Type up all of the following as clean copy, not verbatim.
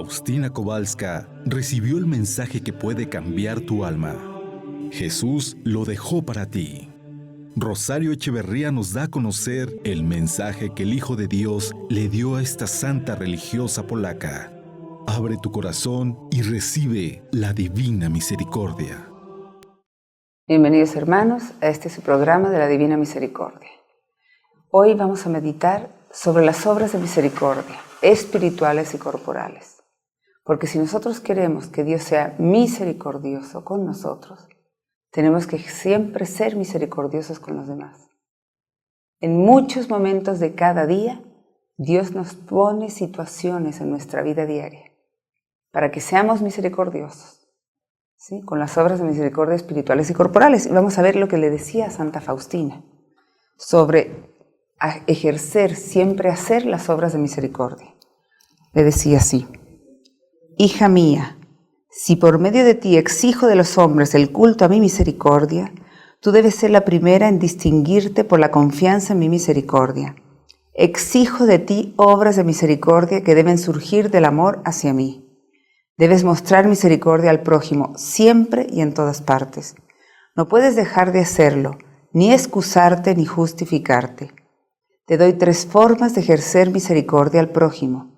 Faustina Kowalska recibió el mensaje que puede cambiar tu alma. Jesús lo dejó para ti. Rosario Echeverría nos da a conocer el mensaje que el Hijo de Dios le dio a esta santa religiosa polaca. Abre tu corazón y recibe la divina misericordia. Bienvenidos hermanos a este su programa de la Divina Misericordia. Hoy vamos a meditar sobre las obras de misericordia, espirituales y corporales. Porque si nosotros queremos que Dios sea misericordioso con nosotros, tenemos que siempre ser misericordiosos con los demás. En muchos momentos de cada día, Dios nos pone situaciones en nuestra vida diaria para que seamos misericordiosos, ¿sí? Con las obras de misericordia espirituales y corporales. Y vamos a ver lo que le decía a Santa Faustina sobre ejercer, siempre hacer las obras de misericordia. Le decía así: hija mía, si por medio de ti exijo de los hombres el culto a mi misericordia, tú debes ser la primera en distinguirte por la confianza en mi misericordia. Exijo de ti obras de misericordia que deben surgir del amor hacia mí. Debes mostrar misericordia al prójimo siempre y en todas partes. No puedes dejar de hacerlo, ni excusarte ni justificarte. Te doy 3 formas de ejercer misericordia al prójimo.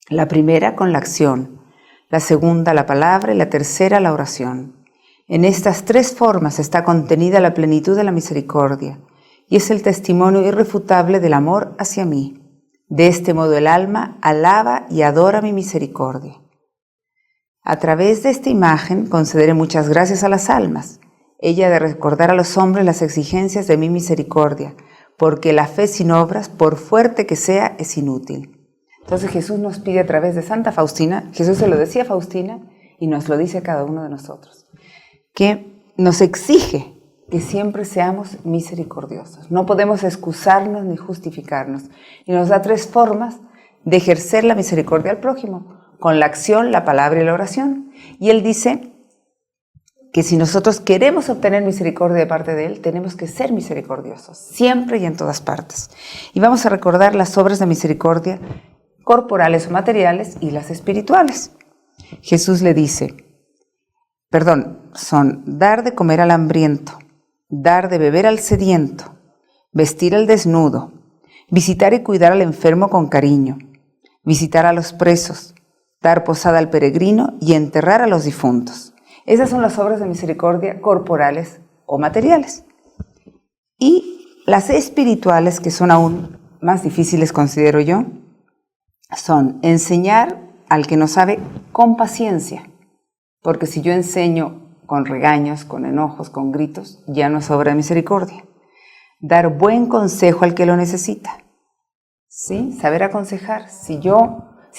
La primera con la acción, la segunda la palabra y la tercera la oración. En estas 3 formas está contenida la plenitud de la misericordia y es el testimonio irrefutable del amor hacia mí. De este modo el alma alaba y adora mi misericordia. A través de esta imagen concederé muchas gracias a las almas. Ella ha de recordar a los hombres las exigencias de mi misericordia, porque la fe sin obras, por fuerte que sea, es inútil. Entonces Jesús nos pide a través de Santa Faustina, Jesús se lo decía a Faustina y nos lo dice a cada uno de nosotros, que nos exige que siempre seamos misericordiosos. No podemos excusarnos ni justificarnos. Y nos da 3 formas de ejercer la misericordia al prójimo, con la acción, la palabra y la oración. Y Él dice que si nosotros queremos obtener misericordia de parte de Él, tenemos que ser misericordiosos, siempre y en todas partes. Y vamos a recordar las obras de misericordia corporales o materiales y las espirituales. Jesús le dice, son dar de comer al hambriento, dar de beber al sediento, vestir al desnudo, visitar y cuidar al enfermo con cariño, visitar a los presos, dar posada al peregrino y enterrar a los difuntos. Esas son las obras de misericordia corporales o materiales. Y las espirituales, que son aún más difíciles, considero yo, son enseñar al que no sabe con paciencia, porque si yo enseño con regaños, con enojos, con gritos, ya no es obra de misericordia. Dar buen consejo al que lo necesita, ¿sí? Saber aconsejar. Si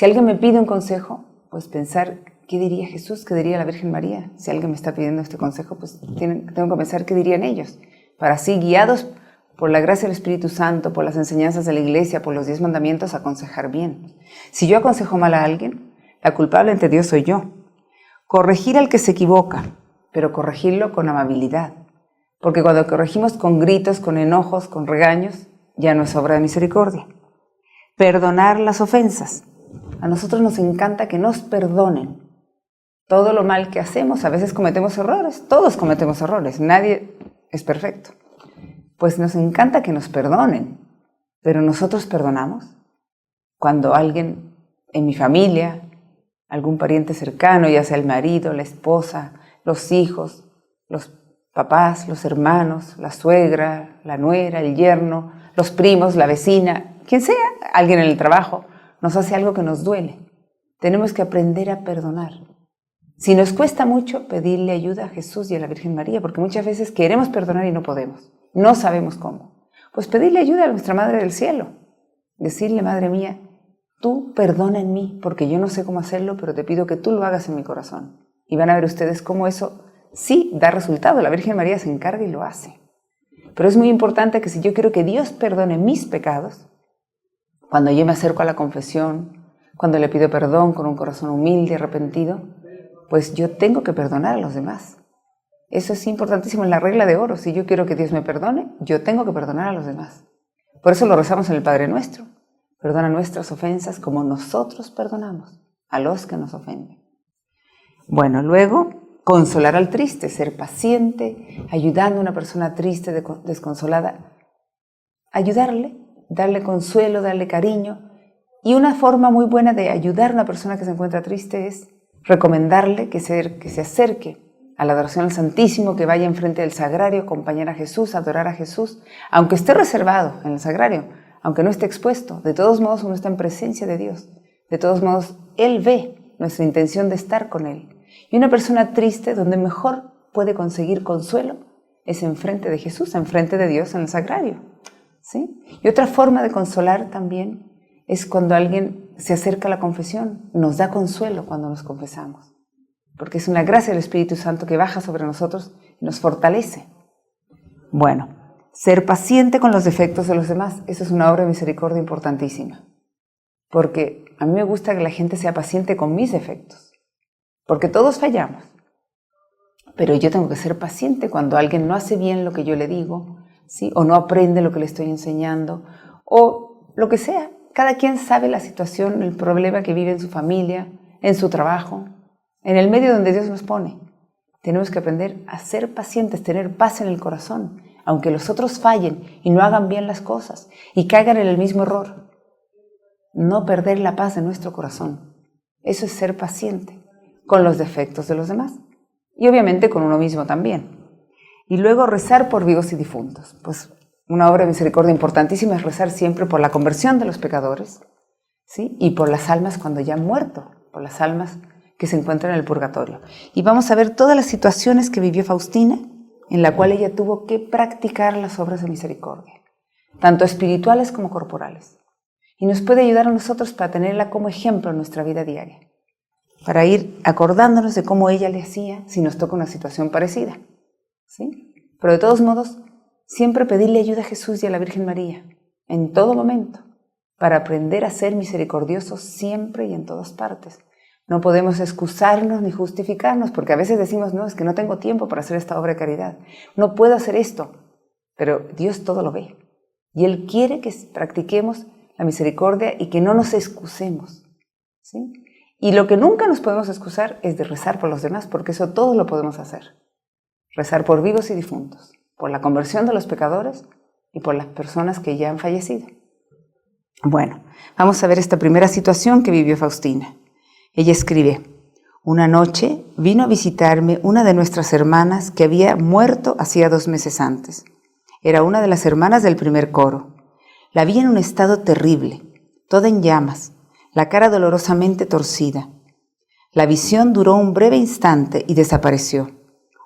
alguien me pide un consejo, pues pensar, ¿qué diría Jesús? ¿Qué diría la Virgen María? Si alguien me está pidiendo este consejo, pues tengo que pensar qué dirían ellos, para así, guiados por la gracia del Espíritu Santo, por las enseñanzas de la Iglesia, por los 10 mandamientos, aconsejar bien. Si yo aconsejo mal a alguien, la culpable ante Dios soy yo. Corregir al que se equivoca, pero corregirlo con amabilidad. Porque cuando corregimos con gritos, con enojos, con regaños, ya no es obra de misericordia. Perdonar las ofensas. A nosotros nos encanta que nos perdonen. Todo lo mal que hacemos, a veces cometemos errores, todos cometemos errores, nadie es perfecto. Pues nos encanta que nos perdonen, pero nosotros perdonamos. Cuando alguien en mi familia, algún pariente cercano, ya sea el marido, la esposa, los hijos, los papás, los hermanos, la suegra, la nuera, el yerno, los primos, la vecina, quien sea, alguien en el trabajo, nos hace algo que nos duele. Tenemos que aprender a perdonar. Si nos cuesta mucho, pedirle ayuda a Jesús y a la Virgen María, porque muchas veces queremos perdonar y no podemos. No sabemos cómo. Pues pedirle ayuda a nuestra Madre del Cielo. Decirle, Madre mía, tú perdona en mí, porque yo no sé cómo hacerlo, pero te pido que tú lo hagas en mi corazón. Y van a ver ustedes cómo eso sí da resultado. La Virgen María se encarga y lo hace. Pero es muy importante que si yo quiero que Dios perdone mis pecados, cuando yo me acerco a la confesión, cuando le pido perdón con un corazón humilde y arrepentido, pues yo tengo que perdonar a los demás. Eso es importantísimo, en la regla de oro. Si yo quiero que Dios me perdone, yo tengo que perdonar a los demás. Por eso lo rezamos en el Padre Nuestro. Perdona nuestras ofensas como nosotros perdonamos. a los que nos ofenden. Bueno, luego, consolar al triste, ser paciente, ayudando a una persona triste, desconsolada, ayudarle, darle consuelo, darle cariño. Y una forma muy buena de ayudar a una persona que se encuentra triste es recomendarle que se acerque a la adoración al Santísimo, que vaya enfrente del sagrario, acompañar a Jesús, adorar a Jesús, aunque esté reservado en el sagrario, aunque no esté expuesto. De todos modos, uno está en presencia de Dios. De todos modos, Él ve nuestra intención de estar con Él. Y una persona triste, donde mejor puede conseguir consuelo, es enfrente de Jesús, enfrente de Dios en el sagrario, ¿sí? Y otra forma de consolar también es cuando alguien se acerca a la confesión, nos da consuelo cuando nos confesamos, porque es una gracia del Espíritu Santo que baja sobre nosotros y nos fortalece. Bueno, ser paciente con los defectos de los demás, eso es una obra de misericordia importantísima, porque a mí me gusta que la gente sea paciente con mis defectos, porque todos fallamos, pero yo tengo que ser paciente cuando alguien no hace bien lo que yo le digo, ¿sí? O no aprende lo que le estoy enseñando, o lo que sea. Cada quien sabe la situación, el problema que vive en su familia, en su trabajo, en el medio donde Dios nos pone. Tenemos que aprender a ser pacientes, tener paz en el corazón, aunque los otros fallen y no hagan bien las cosas y caigan en el mismo error. No perder la paz de nuestro corazón. Eso es ser paciente con los defectos de los demás y obviamente con uno mismo también. Y luego rezar por vivos y difuntos. Pues una obra de misericordia importantísima es rezar siempre por la conversión de los pecadores, ¿sí? Y por las almas cuando ya han muerto, por las almas que se encuentran en el purgatorio. Y vamos a ver todas las situaciones que vivió Faustina, en la cual ella tuvo que practicar las obras de misericordia, tanto espirituales como corporales. Y nos puede ayudar a nosotros para tenerla como ejemplo en nuestra vida diaria, para ir acordándonos de cómo ella le hacía si nos toca una situación parecida, ¿sí? Pero de todos modos, siempre pedirle ayuda a Jesús y a la Virgen María, en todo momento, para aprender a ser misericordiosos siempre y en todas partes. No podemos excusarnos ni justificarnos, porque a veces decimos, no, es que no tengo tiempo para hacer esta obra de caridad, no puedo hacer esto, pero Dios todo lo ve. Y Él quiere que practiquemos la misericordia y que no nos excusemos, ¿sí? Y lo que nunca nos podemos excusar es de rezar por los demás, porque eso todos lo podemos hacer. Rezar por vivos y difuntos, por la conversión de los pecadores y por las personas que ya han fallecido. Bueno, vamos a ver esta primera situación que vivió Faustina. Ella escribe: una noche vino a visitarme una de nuestras hermanas que había muerto hacía 2 meses antes. Era una de las hermanas del primer coro. La vi en un estado terrible, toda en llamas, la cara dolorosamente torcida. La visión duró un breve instante y desapareció.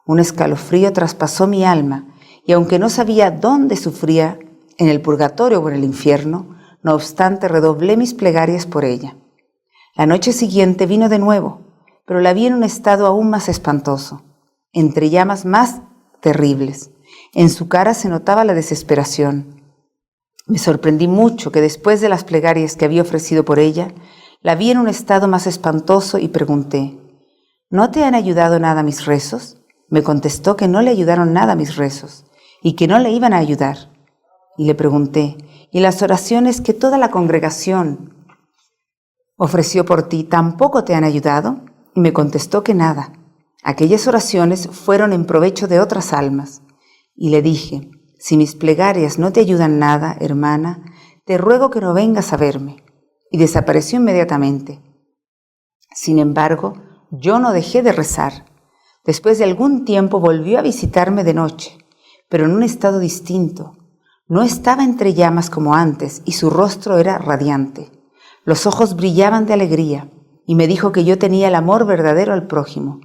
Un escalofrío traspasó mi alma, y aunque no sabía dónde sufría, en el purgatorio o en el infierno, no obstante redoblé mis plegarias por ella. La noche siguiente vino de nuevo, pero la vi en un estado aún más espantoso, entre llamas más terribles. En su cara se notaba la desesperación. Me sorprendí mucho que después de las plegarias que había ofrecido por ella, la vi en un estado más espantoso y pregunté: ¿no te han ayudado nada mis rezos? Me contestó que no le ayudaron nada mis rezos y que no le iban a ayudar. Y le pregunté: ¿y las oraciones que toda la congregación ofreció por ti tampoco te han ayudado? Y me contestó que nada. Aquellas oraciones fueron en provecho de otras almas. Y le dije: si mis plegarias no te ayudan nada, hermana, te ruego que no vengas a verme. Y desapareció inmediatamente. Sin embargo, yo no dejé de rezar. Después de algún tiempo volvió a visitarme de noche, pero en un estado distinto. No estaba entre llamas como antes y su rostro era radiante. Los ojos brillaban de alegría y me dijo que yo tenía el amor verdadero al prójimo,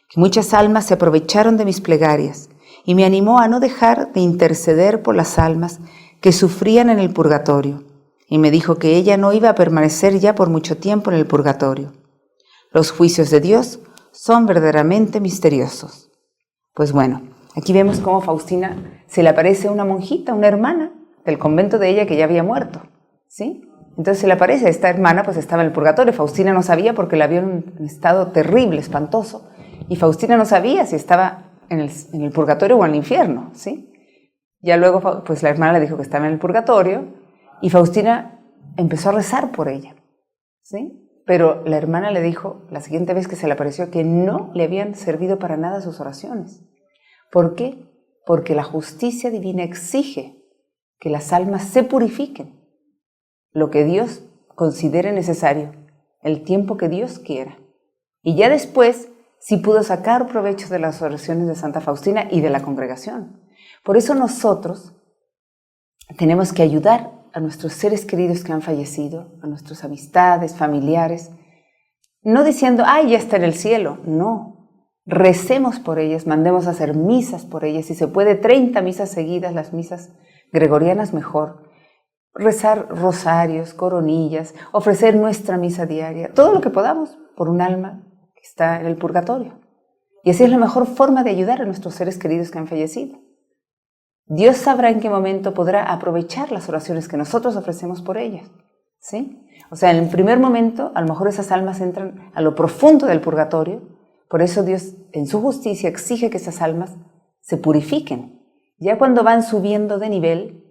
que muchas almas se aprovecharon de mis plegarias y me animó a no dejar de interceder por las almas que sufrían en el purgatorio, y me dijo que ella no iba a permanecer ya por mucho tiempo en el purgatorio. Los juicios de Dios son verdaderamente misteriosos. Pues bueno, aquí vemos cómo Faustina se le aparece una monjita, una hermana del convento de ella que ya había muerto, ¿sí? Entonces se le aparece, esta hermana pues estaba en el purgatorio. Faustina no sabía porque la vio en un estado terrible, espantoso, y Faustina no sabía si estaba en el purgatorio o en el infierno, ¿sí? Ya luego pues la hermana le dijo que estaba en el purgatorio y Faustina empezó a rezar por ella, ¿sí? Pero la hermana le dijo, la siguiente vez que se le apareció, que no le habían servido para nada sus oraciones. ¿Por qué? Porque la justicia divina exige que las almas se purifiquen, lo que Dios considere necesario, el tiempo que Dios quiera. Y ya después sí pudo sacar provecho de las oraciones de Santa Faustina y de la congregación. Por eso nosotros tenemos que ayudar a nuestros seres queridos que han fallecido, a nuestras amistades, familiares, no diciendo, ¡ay, ya está en el cielo! No, recemos por ellas, mandemos a hacer misas por ellas, si se puede 30 misas seguidas, las misas gregorianas mejor, rezar rosarios, coronillas, ofrecer nuestra misa diaria, todo lo que podamos por un alma que está en el purgatorio. Y así es la mejor forma de ayudar a nuestros seres queridos que han fallecido. Dios sabrá en qué momento podrá aprovechar las oraciones que nosotros ofrecemos por ellas, ¿sí? O sea, en el primer momento, a lo mejor esas almas entran a lo profundo del purgatorio, por eso Dios, en su justicia, exige que esas almas se purifiquen. Ya cuando van subiendo de nivel,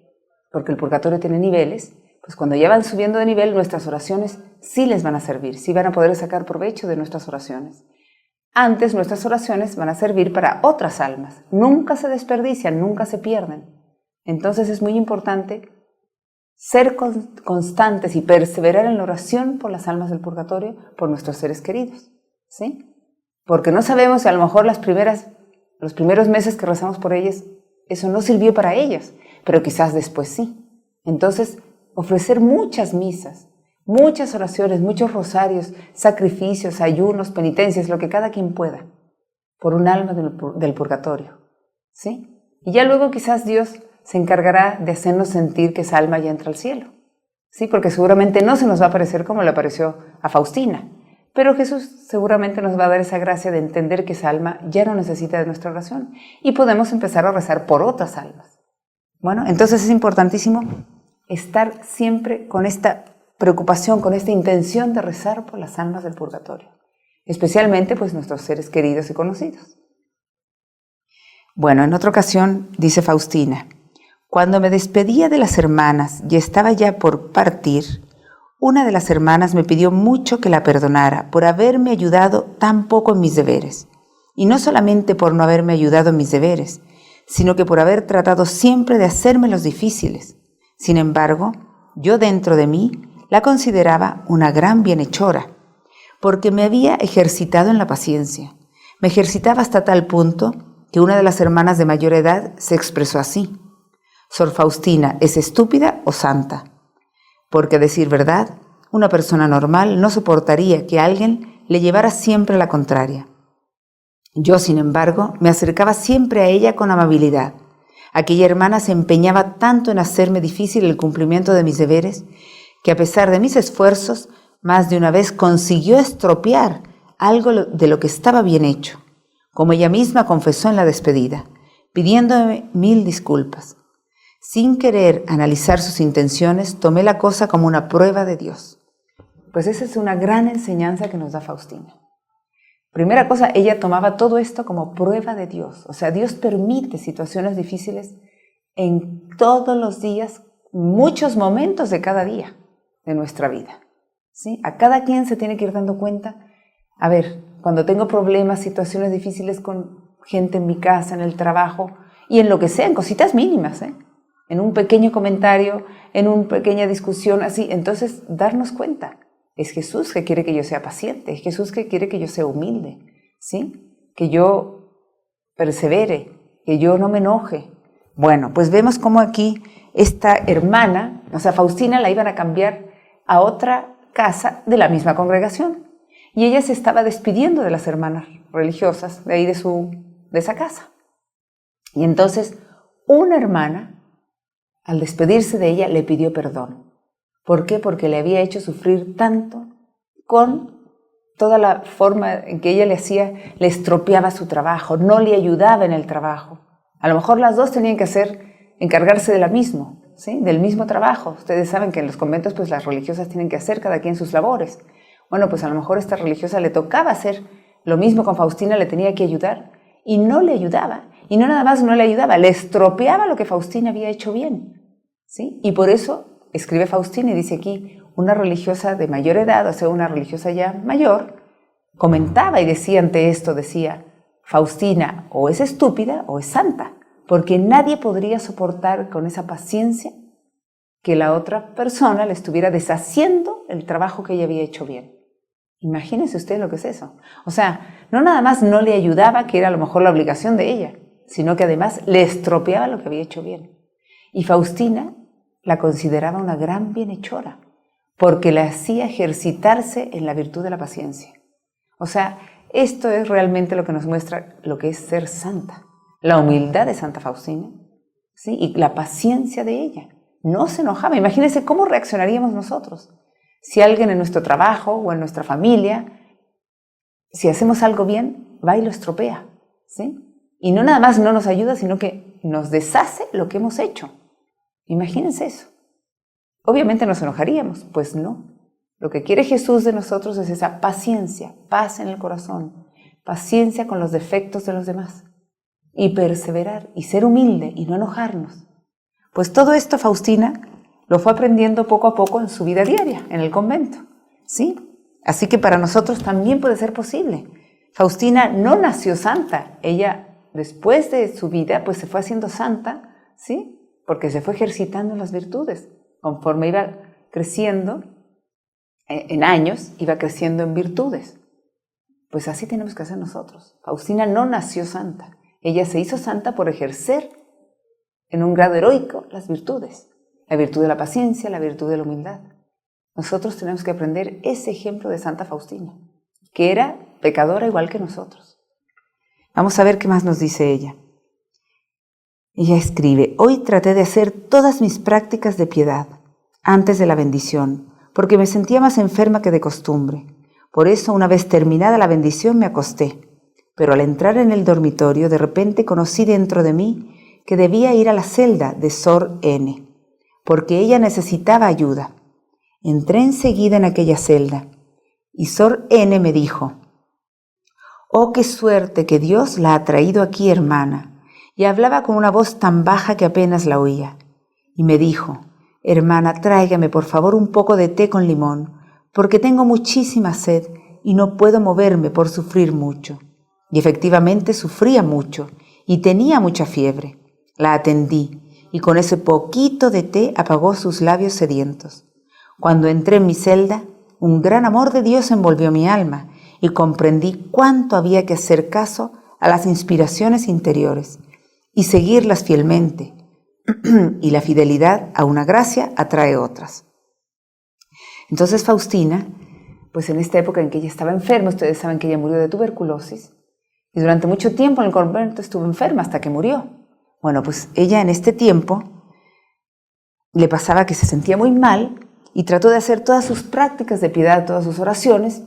porque el purgatorio tiene niveles, pues cuando ya van subiendo de nivel, nuestras oraciones sí les van a servir, sí van a poder sacar provecho de nuestras oraciones. Antes nuestras oraciones van a servir para otras almas. Nunca se desperdician, nunca se pierden. Entonces es muy importante ser constantes y perseverar en la oración por las almas del purgatorio, por nuestros seres queridos, ¿sí? Porque no sabemos si a lo mejor los primeros meses que rezamos por ellas, eso no sirvió para ellas, pero quizás después sí. Entonces, ofrecer muchas misas, muchas oraciones, muchos rosarios, sacrificios, ayunos, penitencias, lo que cada quien pueda, por un alma del purgatorio, ¿sí? Y ya luego quizás Dios se encargará de hacernos sentir que esa alma ya entra al cielo, ¿sí? Porque seguramente no se nos va a aparecer como le apareció a Faustina, pero Jesús seguramente nos va a dar esa gracia de entender que esa alma ya no necesita de nuestra oración y podemos empezar a rezar por otras almas. Bueno, entonces es importantísimo estar siempre con esta preocupación, con esta intención de rezar por las almas del purgatorio, especialmente pues nuestros seres queridos y conocidos. Bueno, en otra ocasión dice Faustina, cuando me despedía de las hermanas y estaba ya por partir, una de las hermanas me pidió mucho que la perdonara por haberme ayudado tan poco en mis deberes, y no solamente por no haberme ayudado en mis deberes, sino que por haber tratado siempre de hacerme los difíciles. Sin embargo, yo dentro de mí la consideraba una gran bienhechora, porque me había ejercitado en la paciencia. Me ejercitaba hasta tal punto que una de las hermanas de mayor edad se expresó así: Sor Faustina, ¿es estúpida o santa? Porque, a decir verdad, una persona normal no soportaría que alguien le llevara siempre la contraria. Yo, sin embargo, me acercaba siempre a ella con amabilidad. Aquella hermana se empeñaba tanto en hacerme difícil el cumplimiento de mis deberes, que a pesar de mis esfuerzos, más de una vez consiguió estropear algo de lo que estaba bien hecho, como ella misma confesó en la despedida, pidiéndome 1000 disculpas. Sin querer analizar sus intenciones, tomé la cosa como una prueba de Dios. Pues esa es una gran enseñanza que nos da Faustina. Primera cosa, ella tomaba todo esto como prueba de Dios. O sea, Dios permite situaciones difíciles en todos los días, muchos momentos de cada día de nuestra vida, ¿sí? A cada quien se tiene que ir dando cuenta. A ver, cuando tengo problemas, situaciones difíciles con gente en mi casa, en el trabajo, y en lo que sea, en cositas mínimas, en un pequeño comentario, en una pequeña discusión, así, entonces darnos cuenta. Es Jesús que quiere que yo sea paciente, es Jesús que quiere que yo sea humilde, ¿sí? Que yo persevere, que yo no me enoje. Bueno, pues vemos cómo aquí esta hermana, o sea, Faustina la iban a cambiar a otra casa de la misma congregación. Y ella se estaba despidiendo de las hermanas religiosas de ahí de esa casa. Y entonces una hermana, al despedirse de ella, le pidió perdón. ¿Por qué? Porque le había hecho sufrir tanto con toda la forma en que ella le estropeaba su trabajo, no le ayudaba en el trabajo. A lo mejor las dos tenían que encargarse de la misma, ¿sí? Del mismo trabajo. Ustedes saben que en los conventos pues las religiosas tienen que hacer cada quien sus labores. Bueno, pues a lo mejor a esta religiosa le tocaba hacer lo mismo con Faustina, le tenía que ayudar y no le ayudaba. Y no nada más no le ayudaba, le estropeaba lo que Faustina había hecho bien, ¿sí? Y por eso escribe Faustina y dice aquí, una religiosa de mayor edad, o sea, una religiosa ya mayor, comentaba y decía ante esto, decía, Faustina o es estúpida o es santa, porque nadie podría soportar con esa paciencia que la otra persona le estuviera deshaciendo el trabajo que ella había hecho bien. Imagínense ustedes lo que es eso. O sea, no nada más no le ayudaba, que era a lo mejor la obligación de ella, sino que además le estropeaba lo que había hecho bien. Y Faustina la consideraba una gran bienhechora, porque la hacía ejercitarse en la virtud de la paciencia. O sea, esto es realmente lo que nos muestra lo que es ser santa. La humildad de Santa Faustina, ¿sí? Y la paciencia de ella. No se enojaba. Imagínense cómo reaccionaríamos nosotros. Si alguien en nuestro trabajo o en nuestra familia, si hacemos algo bien, va y lo estropea, ¿sí? Y no nada más no nos ayuda, sino que nos deshace lo que hemos hecho. Imagínense eso. Obviamente nos enojaríamos, pues no. Lo que quiere Jesús de nosotros es esa paciencia, paz en el corazón, paciencia con los defectos de los demás y perseverar y ser humilde y no enojarnos. Pues todo esto Faustina lo fue aprendiendo poco a poco en su vida diaria, en el convento, ¿sí? Así que para nosotros también puede ser posible. Faustina no nació santa, ella después de su vida pues se fue haciendo santa, ¿sí? Porque se fue ejercitando en las virtudes. Conforme iba creciendo en años, iba creciendo en virtudes. Pues así tenemos que hacer nosotros. Faustina no nació santa, ella se hizo santa por ejercer en un grado heroico las virtudes. La virtud de la paciencia, la virtud de la humildad. Nosotros tenemos que aprender ese ejemplo de Santa Faustina, que era pecadora igual que nosotros. Vamos a ver qué más nos dice ella. Ella escribe, hoy traté de hacer todas mis prácticas de piedad antes de la bendición, porque me sentía más enferma que de costumbre. Por eso, una vez terminada la bendición, me acosté. Pero al entrar en el dormitorio, de repente conocí dentro de mí que debía ir a la celda de Sor N, porque ella necesitaba ayuda. Entré enseguida en aquella celda, y Sor N me dijo, «Oh, qué suerte que Dios la ha traído aquí, hermana», y hablaba con una voz tan baja que apenas la oía. Y me dijo, «Hermana, tráigame por favor un poco de té con limón, porque tengo muchísima sed y no puedo moverme por sufrir mucho». Y efectivamente sufría mucho y tenía mucha fiebre. La atendí y con ese poquito de té apagó sus labios sedientos. Cuando entré en mi celda, un gran amor de Dios envolvió mi alma y comprendí cuánto había que hacer caso a las inspiraciones interiores y seguirlas fielmente. Y la fidelidad a una gracia atrae otras. Entonces Faustina, pues en esta época en que ella estaba enferma, ustedes saben que ella murió de tuberculosis, y durante mucho tiempo en el convento estuvo enferma hasta que murió. Bueno, pues ella en este tiempo le pasaba que se sentía muy mal y trató de hacer todas sus prácticas de piedad, todas sus oraciones,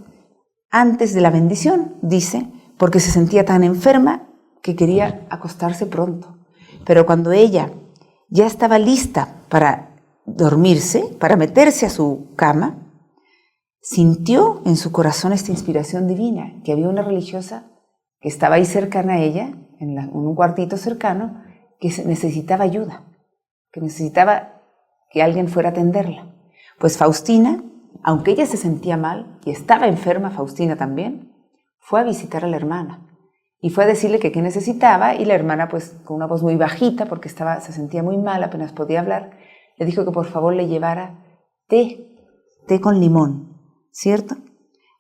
antes de la bendición, dice, porque se sentía tan enferma que quería acostarse pronto. Pero cuando ella ya estaba lista para dormirse, para meterse a su cama, sintió en su corazón esta inspiración divina, que había una religiosa que estaba ahí cercana a ella, en un cuartito cercano, que necesitaba ayuda, que necesitaba que alguien fuera a atenderla. Pues Faustina, aunque ella se sentía mal y estaba enferma, Faustina también, fue a visitar a la hermana y fue a decirle que qué necesitaba, y la hermana, pues con una voz muy bajita, porque se sentía muy mal, apenas podía hablar, le dijo que por favor le llevara té con limón, ¿cierto?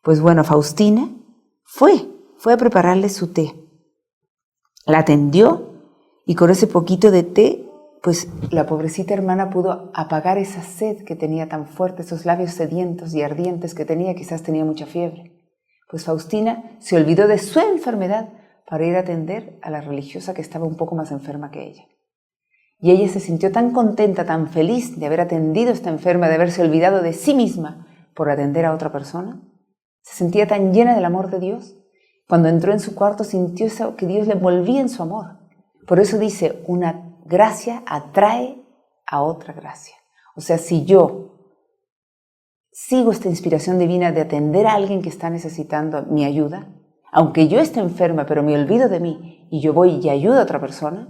Pues bueno, Faustina fue a prepararle su té. La atendió y con ese poquito de té, pues la pobrecita hermana pudo apagar esa sed que tenía tan fuerte, esos labios sedientos y ardientes que tenía, quizás tenía mucha fiebre. Pues Faustina se olvidó de su enfermedad para ir a atender a la religiosa que estaba un poco más enferma que ella. Y ella se sintió tan contenta, tan feliz de haber atendido a esta enferma, de haberse olvidado de sí misma por atender a otra persona. Se sentía tan llena del amor de Dios. Cuando entró en su cuarto sintió que Dios le envolvía en su amor. Por eso dice, una gracia atrae a otra gracia. O sea, si yo sigo esta inspiración divina de atender a alguien que está necesitando mi ayuda, aunque yo esté enferma, pero me olvido de mí y yo voy y ayudo a otra persona,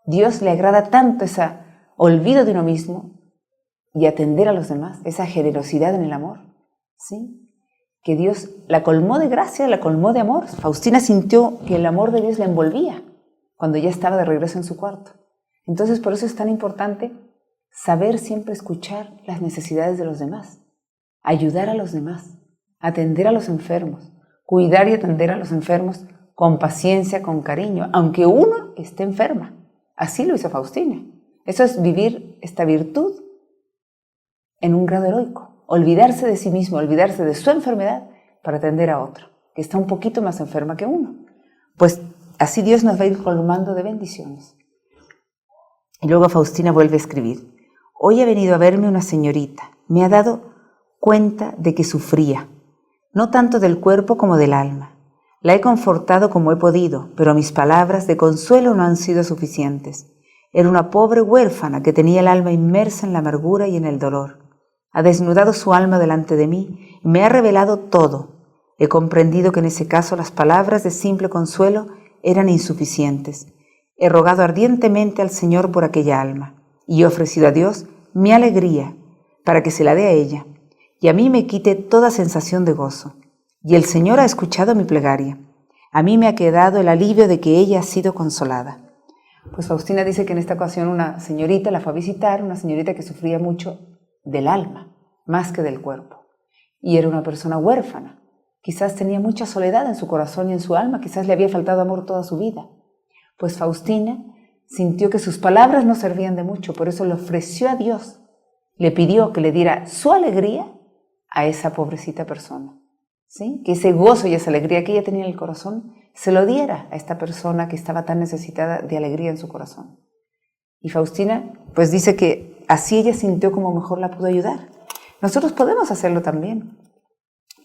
Dios le agrada tanto ese olvido de uno mismo y atender a los demás, esa generosidad en el amor, ¿sí? Que Dios la colmó de gracia, la colmó de amor. Faustina sintió que el amor de Dios la envolvía cuando ya estaba de regreso en su cuarto. Entonces, por eso es tan importante saber siempre escuchar las necesidades de los demás, ayudar a los demás, atender a los enfermos, cuidar y atender a los enfermos con paciencia, con cariño, aunque uno esté enferma. Así lo hizo Faustina. Eso es vivir esta virtud en un grado heroico. Olvidarse de sí mismo, olvidarse de su enfermedad para atender a otro, que está un poquito más enferma que uno. Pues así Dios nos va a ir colmando de bendiciones. Y luego Faustina vuelve a escribir: hoy ha venido a verme una señorita. Me ha dado cuenta de que sufría, no tanto del cuerpo como del alma. La he confortado como he podido, pero mis palabras de consuelo no han sido suficientes. Era una pobre huérfana que tenía el alma inmersa en la amargura y en el dolor. Ha desnudado su alma delante de mí y me ha revelado todo. He comprendido que en ese caso las palabras de simple consuelo eran insuficientes. He rogado ardientemente al Señor por aquella alma y he ofrecido a Dios mi alegría para que se la dé a ella y a mí me quite toda sensación de gozo. Y el Señor ha escuchado mi plegaria. A mí me ha quedado el alivio de que ella ha sido consolada. Pues Faustina dice que en esta ocasión una señorita la fue a visitar, una señorita que sufría mucho del alma, más que del cuerpo. Y era una persona huérfana. Quizás tenía mucha soledad en su corazón y en su alma, quizás le había faltado amor toda su vida. Pues Faustina sintió que sus palabras no servían de mucho, por eso le ofreció a Dios, le pidió que le diera su alegría a esa pobrecita persona, ¿sí? Que ese gozo y esa alegría que ella tenía en el corazón se lo diera a esta persona que estaba tan necesitada de alegría en su corazón. Y Faustina pues dice que así ella sintió como mejor la pudo ayudar. Nosotros podemos hacerlo también.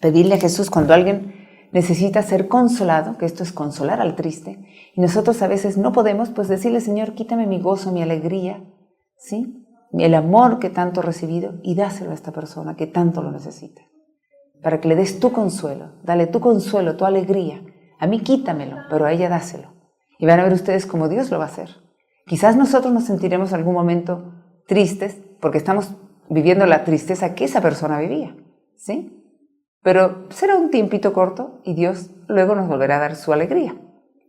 Pedirle a Jesús cuando alguien necesita ser consolado, que esto es consolar al triste, y nosotros a veces no podemos, pues decirle: Señor, quítame mi gozo, mi alegría, ¿sí? El amor que tanto he recibido, y dáselo a esta persona que tanto lo necesita. Para que le des tu consuelo, dale tu consuelo, tu alegría. A mí quítamelo, pero a ella dáselo. Y van a ver ustedes cómo Dios lo va a hacer. Quizás nosotros nos sentiremos en algún momento tristes porque estamos viviendo la tristeza que esa persona vivía, ¿sí? Pero será un tiempito corto y Dios luego nos volverá a dar su alegría.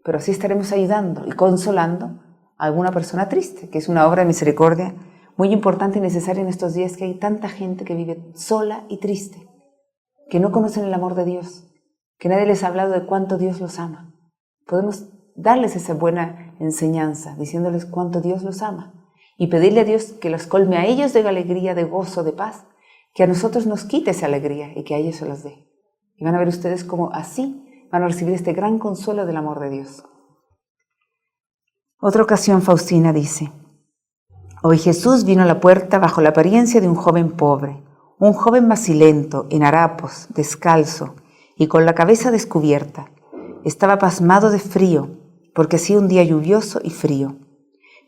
Pero así estaremos ayudando y consolando a alguna persona triste, que es una obra de misericordia muy importante y necesaria en estos días, que hay tanta gente que vive sola y triste, que no conocen el amor de Dios, que nadie les ha hablado de cuánto Dios los ama. Podemos darles esa buena enseñanza, diciéndoles cuánto Dios los ama y pedirle a Dios que los colme a ellos de alegría, de gozo, de paz, que a nosotros nos quite esa alegría y que a ellos se los dé. Y van a ver ustedes cómo así van a recibir este gran consuelo del amor de Dios. Otra ocasión Faustina dice: hoy Jesús vino a la puerta bajo la apariencia de un joven pobre, un joven macilento, en harapos, descalzo y con la cabeza descubierta. Estaba pasmado de frío, porque hacía un día lluvioso y frío.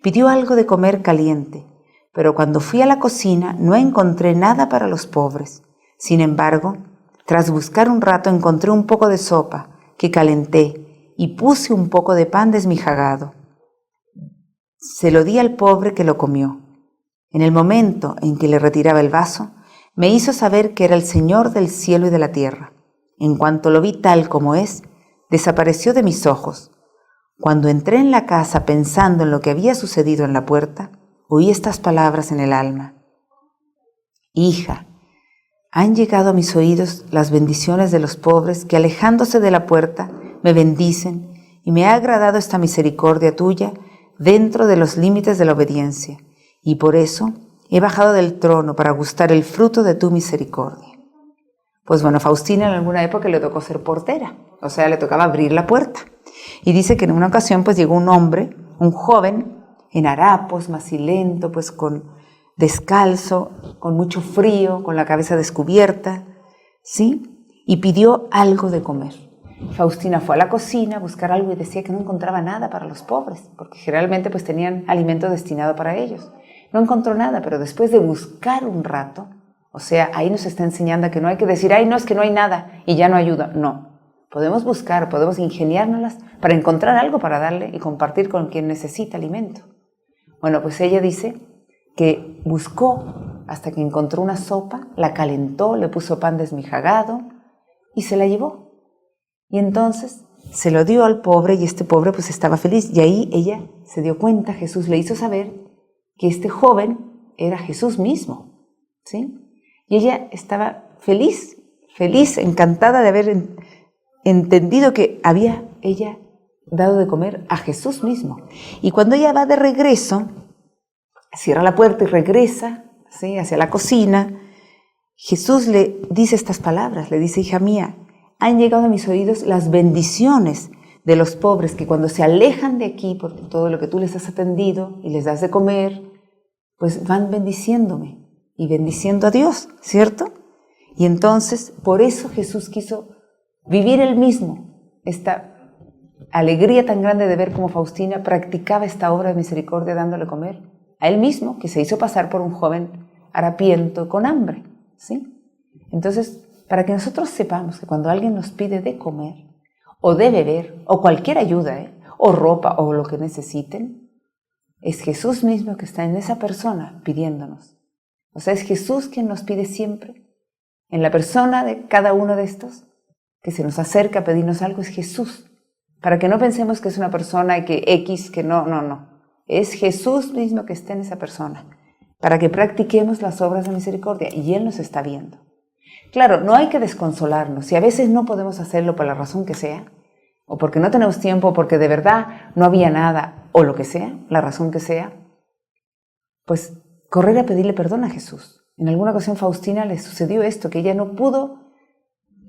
Pidió algo de comer caliente, pero cuando fui a la cocina no encontré nada para los pobres. Sin embargo, tras buscar un rato encontré un poco de sopa que calenté y puse un poco de pan desmijagado. Se lo di al pobre que lo comió. En el momento en que le retiraba el vaso, me hizo saber que era el Señor del cielo y de la tierra. En cuanto lo vi tal como es, desapareció de mis ojos. Cuando entré en la casa pensando en lo que había sucedido en la puerta, oí estas palabras en el alma: hija, han llegado a mis oídos las bendiciones de los pobres que, alejándose de la puerta, me bendicen, y me ha agradado esta misericordia tuya dentro de los límites de la obediencia, y por eso he bajado del trono para gustar el fruto de tu misericordia. Pues bueno, Faustina en alguna época le tocó ser portera, o sea, le tocaba abrir la puerta. Y dice que en una ocasión pues llegó un hombre, un joven, en harapos, macilento, pues descalzo, con mucho frío, con la cabeza descubierta, ¿sí? Y pidió algo de comer. Faustina fue a la cocina a buscar algo y decía que no encontraba nada para los pobres, porque generalmente pues tenían alimento destinado para ellos. No encontró nada, pero después de buscar un rato, o sea, ahí nos está enseñando que no hay que decir: ay, no, es que no hay nada y ya no ayuda. No, podemos buscar, podemos ingeniárnoslas para encontrar algo para darle y compartir con quien necesita alimento. Bueno, pues ella dice que buscó hasta que encontró una sopa, la calentó, le puso pan desmijagado y se la llevó. Y entonces se lo dio al pobre y este pobre pues estaba feliz. Y ahí ella se dio cuenta, Jesús le hizo saber que este joven era Jesús mismo, ¿sí? Y ella estaba feliz, encantada de haber entendido que había ella dado de comer a Jesús mismo. Y cuando ella va de regreso, cierra la puerta y regresa, ¿sí?, hacia la cocina, Jesús le dice estas palabras, le dice: hija mía, han llegado a mis oídos las bendiciones de los pobres que cuando se alejan de aquí por todo lo que tú les has atendido y les das de comer, pues van bendiciéndome y bendiciendo a Dios, ¿cierto? Y entonces, por eso Jesús quiso vivir él mismo esta alegría tan grande de ver cómo Faustina practicaba esta obra de misericordia dándole comer a él mismo, que se hizo pasar por un joven harapiento con hambre, ¿sí? Entonces, para que nosotros sepamos que cuando alguien nos pide de comer o de beber o cualquier ayuda, o ropa o lo que necesiten, es Jesús mismo que está en esa persona pidiéndonos. O sea, es Jesús quien nos pide siempre. En la persona de cada uno de estos que se nos acerca a pedirnos algo es Jesús. Para que no pensemos que es una persona que X, que no. Es Jesús mismo que está en esa persona. Para que practiquemos las obras de misericordia y Él nos está viendo. Claro, no hay que desconsolarnos. Si a veces no podemos hacerlo por la razón que sea, o porque no tenemos tiempo, o porque de verdad no había nada, o lo que sea, la razón que sea, pues correr a pedirle perdón a Jesús. En alguna ocasión Faustina le sucedió esto, que ella no pudo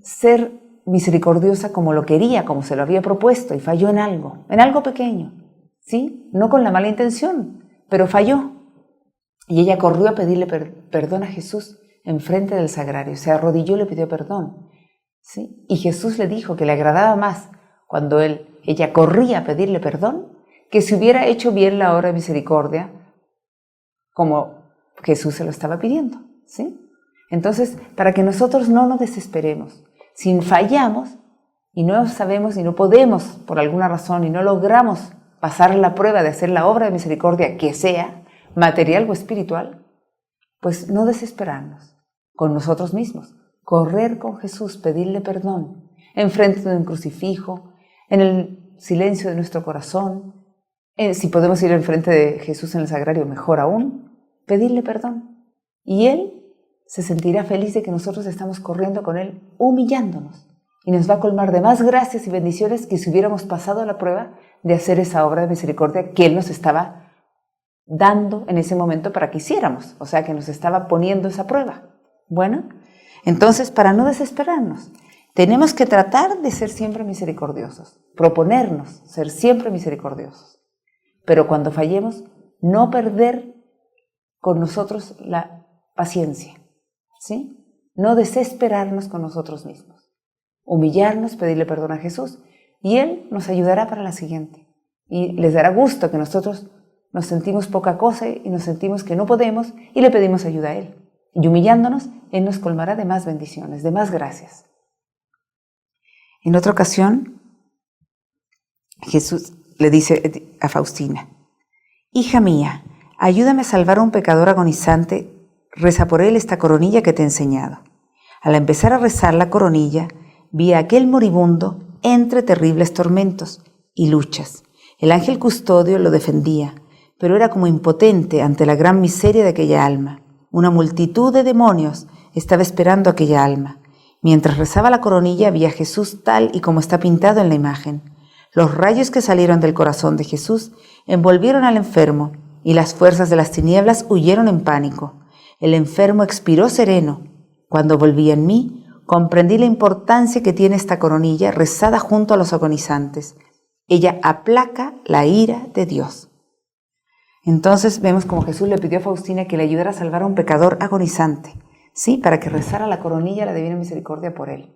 ser misericordiosa como lo quería, como se lo había propuesto, y falló en algo pequeño, ¿sí? No con la mala intención, pero falló. Y ella corrió a pedirle perdón a Jesús enfrente del sagrario, se arrodilló y le pidió perdón, ¿sí? Y Jesús le dijo que le agradaba más cuando ella corría a pedirle perdón, que si hubiera hecho bien la obra de misericordia, como Jesús se lo estaba pidiendo, ¿sí? Entonces, para que nosotros no nos desesperemos, si fallamos y no sabemos y no podemos por alguna razón y no logramos pasar la prueba de hacer la obra de misericordia que sea, material o espiritual, pues no desesperarnos con nosotros mismos, correr con Jesús, pedirle perdón, enfrente de un crucifijo, en el silencio de nuestro corazón, si podemos ir enfrente de Jesús en el sagrario, mejor aún, pedirle perdón. Y Él se sentirá feliz de que nosotros estamos corriendo con Él, humillándonos, y nos va a colmar de más gracias y bendiciones que si hubiéramos pasado la prueba de hacer esa obra de misericordia que Él nos estaba dando en ese momento para que hiciéramos, o sea, que nos estaba poniendo esa prueba. Bueno, entonces, para no desesperarnos, tenemos que tratar de ser siempre misericordiosos, proponernos ser siempre misericordiosos, pero cuando fallemos, no perder con nosotros la paciencia, ¿sí? No desesperarnos con nosotros mismos, humillarnos, pedirle perdón a Jesús, y Él nos ayudará para la siguiente, y les dará gusto que nosotros nos sentimos poca cosa y nos sentimos que no podemos y le pedimos ayuda a Él. Y humillándonos, Él nos colmará de más bendiciones, de más gracias. En otra ocasión, Jesús le dice a Faustina: hija mía, ayúdame a salvar a un pecador agonizante, reza por él esta coronilla que te he enseñado. Al empezar a rezar la coronilla, vi a aquel moribundo entre terribles tormentos y luchas. El ángel custodio lo defendía, pero era como impotente ante la gran miseria de aquella alma. Una multitud de demonios estaba esperando a aquella alma. Mientras rezaba la coronilla, vi a Jesús tal y como está pintado en la imagen. Los rayos que salieron del corazón de Jesús envolvieron al enfermo, y las fuerzas de las tinieblas huyeron en pánico. El enfermo expiró sereno. Cuando volví en mí, comprendí la importancia que tiene esta coronilla rezada junto a los agonizantes. Ella aplaca la ira de Dios. Entonces vemos como Jesús le pidió a Faustina que le ayudara a salvar a un pecador agonizante, ¿sí? Para que rezara la coronilla, la divina misericordia por él.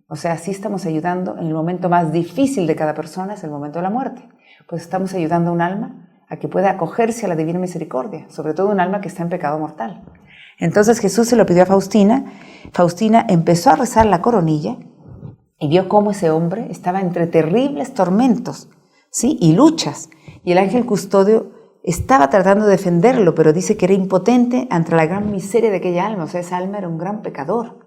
O sea, así estamos ayudando en el momento más difícil de cada persona, es el momento de la muerte. Pues estamos ayudando a un alma a que pueda acogerse a la divina misericordia, sobre todo un alma que está en pecado mortal. Entonces Jesús se lo pidió a Faustina. Faustina empezó a rezar la coronilla y vio cómo ese hombre estaba entre terribles tormentos, ¿sí? Y luchas. Y el ángel custodio estaba tratando de defenderlo, pero dice que era impotente ante la gran miseria de aquella alma. O sea, esa alma era un gran pecador.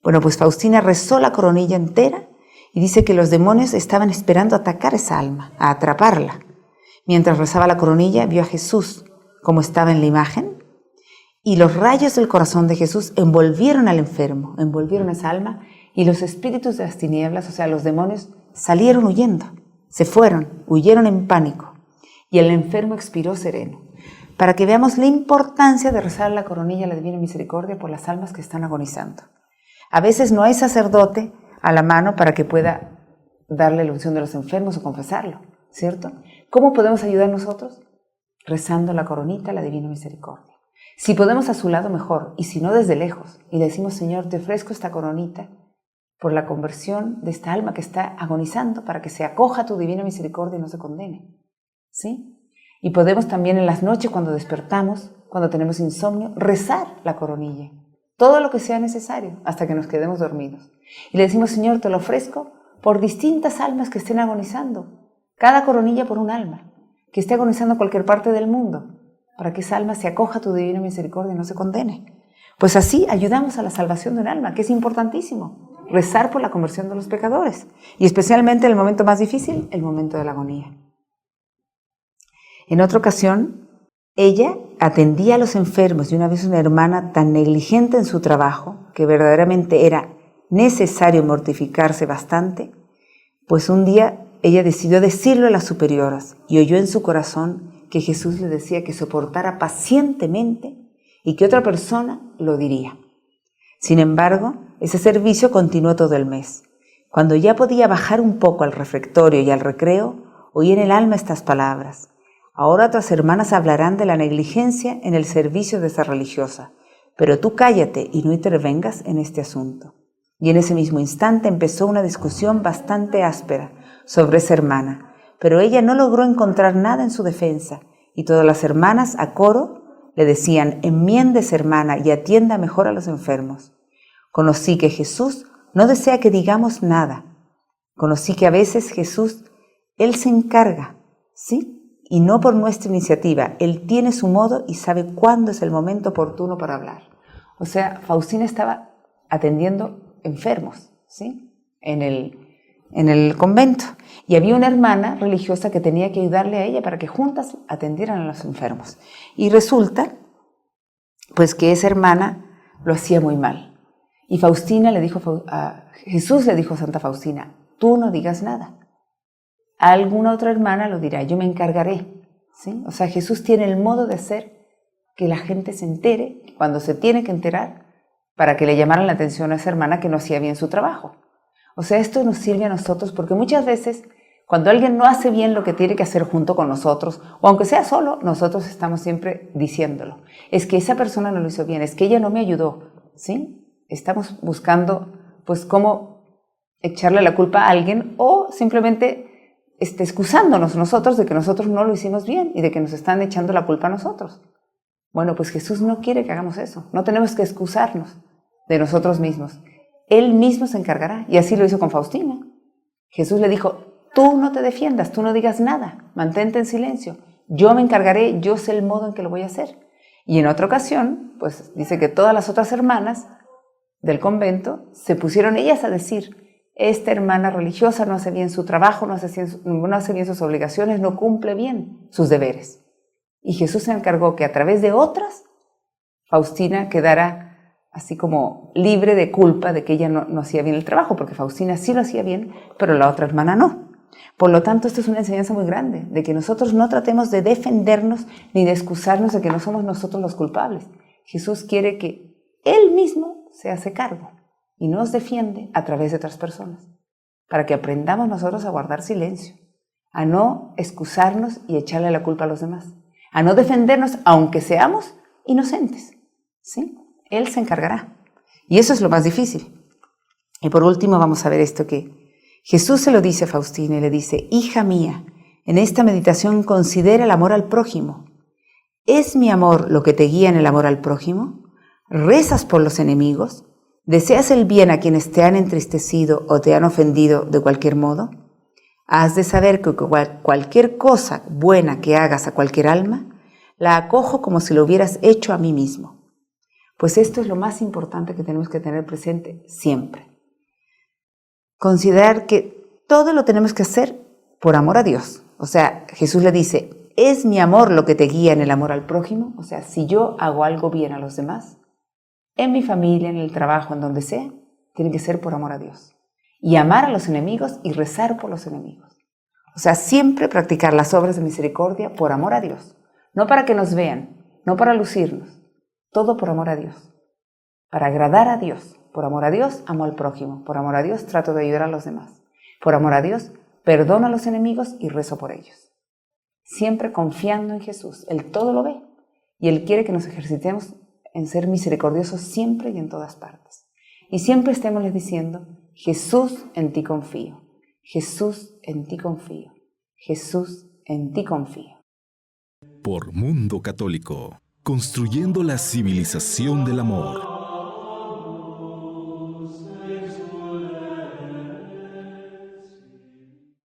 Bueno, pues Faustina rezó la coronilla entera y dice que los demonios estaban esperando atacar esa alma, a atraparla. Mientras rezaba la coronilla, vio a Jesús como estaba en la imagen, y los rayos del corazón de Jesús envolvieron al enfermo, envolvieron esa alma, y los espíritus de las tinieblas, o sea, los demonios, salieron huyendo, se fueron, huyeron en pánico, y el enfermo expiró sereno. Para que veamos la importancia de rezar la coronilla a la Divina Misericordia por las almas que están agonizando. A veces no hay sacerdote a la mano para que pueda darle la unción de los enfermos o confesarlo, ¿cierto? ¿Cómo podemos ayudar nosotros? Rezando la coronita a la Divina Misericordia. Si podemos a su lado, mejor, y si no, desde lejos. Y le decimos, Señor, te ofrezco esta coronita por la conversión de esta alma que está agonizando, para que se acoja a tu Divina Misericordia y no se condene, ¿sí? Y podemos también en las noches, cuando despertamos, cuando tenemos insomnio, rezar la coronilla. Todo lo que sea necesario, hasta que nos quedemos dormidos. Y le decimos, Señor, te lo ofrezco por distintas almas que estén agonizando. Cada coronilla por un alma, que esté agonizando en cualquier parte del mundo, para que esa alma se acoja a tu Divina Misericordia y no se condene. Pues así ayudamos a la salvación de un alma, que es importantísimo. Rezar por la conversión de los pecadores. Y especialmente en el momento más difícil, el momento de la agonía. En otra ocasión, ella atendía a los enfermos y una vez una hermana tan negligente en su trabajo, que verdaderamente era necesario mortificarse bastante, pues un día ella decidió decirlo a las superioras y oyó en su corazón que Jesús le decía que soportara pacientemente y que otra persona lo diría. Sin embargo, ese servicio continuó todo el mes. Cuando ya podía bajar un poco al refectorio y al recreo, oí en el alma estas palabras: ahora otras hermanas hablarán de la negligencia en el servicio de esa religiosa, pero tú cállate y no intervengas en este asunto. Y en ese mismo instante empezó una discusión bastante áspera sobre esa hermana, pero ella no logró encontrar nada en su defensa, y todas las hermanas a coro le decían: enmiéndese, hermana, y atienda mejor a los enfermos. Conocí que Jesús no desea que digamos nada. Conocí que a veces Jesús, Él se encarga, ¿sí? Y no por nuestra iniciativa. Él tiene su modo y sabe cuándo es el momento oportuno para hablar. O sea, Faustina estaba atendiendo enfermos, ¿sí? En el convento. Y había una hermana religiosa que tenía que ayudarle a ella para que juntas atendieran a los enfermos. Y resulta, pues, que esa hermana lo hacía muy mal. Y Faustina le dijo Jesús le dijo a Santa Faustina: tú no digas nada. Alguna otra hermana lo dirá, yo me encargaré, ¿sí? O sea, Jesús tiene el modo de hacer que la gente se entere cuando se tiene que enterar, para que le llamaran la atención a esa hermana que no hacía bien su trabajo. O sea, esto nos sirve a nosotros porque muchas veces cuando alguien no hace bien lo que tiene que hacer junto con nosotros, o aunque sea solo, nosotros estamos siempre diciéndolo. Es que esa persona no lo hizo bien, es que ella no me ayudó, ¿sí? Estamos buscando, pues, cómo echarle la culpa a alguien o simplemente excusándonos nosotros de que nosotros no lo hicimos bien y de que nos están echando la culpa a nosotros. Bueno, pues Jesús no quiere que hagamos eso. No tenemos que excusarnos de nosotros mismos. Él mismo se encargará. Y así lo hizo con Faustina. Jesús le dijo: tú no te defiendas, tú no digas nada, mantente en silencio. Yo me encargaré, yo sé el modo en que lo voy a hacer. Y en otra ocasión, pues dice que todas las otras hermanas del convento se pusieron ellas a decir: esta hermana religiosa no hace bien su trabajo, no hace bien sus obligaciones, no cumple bien sus deberes. Y Jesús se encargó que a través de otras, Faustina quedara así como libre de culpa de que ella no hacía bien el trabajo, porque Faustina sí lo hacía bien, pero la otra hermana no. Por lo tanto, esto es una enseñanza muy grande, de que nosotros no tratemos de defendernos ni de excusarnos de que no somos nosotros los culpables. Jesús quiere que Él mismo se hace cargo y nos defiende a través de otras personas, para que aprendamos nosotros a guardar silencio, a no excusarnos y echarle la culpa a los demás, a no defendernos aunque seamos inocentes, ¿sí? Él se encargará. Y eso es lo más difícil. Y por último vamos a ver esto, que Jesús se lo dice a Faustina y le dice: hija mía, en esta meditación considera el amor al prójimo. ¿Es mi amor lo que te guía en el amor al prójimo? ¿Rezas por los enemigos? ¿Deseas el bien a quienes te han entristecido o te han ofendido de cualquier modo? Has de saber que cualquier cosa buena que hagas a cualquier alma, la acojo como si lo hubieras hecho a mí mismo. Pues esto es lo más importante que tenemos que tener presente siempre. Considerar que todo lo tenemos que hacer por amor a Dios. O sea, Jesús le dice, ¿es mi amor lo que te guía en el amor al prójimo? O sea, si yo hago algo bien a los demás, en mi familia, en el trabajo, en donde sea, tiene que ser por amor a Dios. Y amar a los enemigos y rezar por los enemigos. O sea, siempre practicar las obras de misericordia por amor a Dios. No para que nos vean, no para lucirnos. Todo por amor a Dios. Para agradar a Dios. Por amor a Dios, amo al prójimo. Por amor a Dios, trato de ayudar a los demás. Por amor a Dios, perdono a los enemigos y rezo por ellos. Siempre confiando en Jesús. Él todo lo ve. Y Él quiere que nos ejercitemos en ser misericordiosos siempre y en todas partes. Y siempre estémosles diciendo, Jesús, en ti confío. Jesús, en ti confío. Jesús, en ti confío. Por Mundo Católico, construyendo la civilización del amor.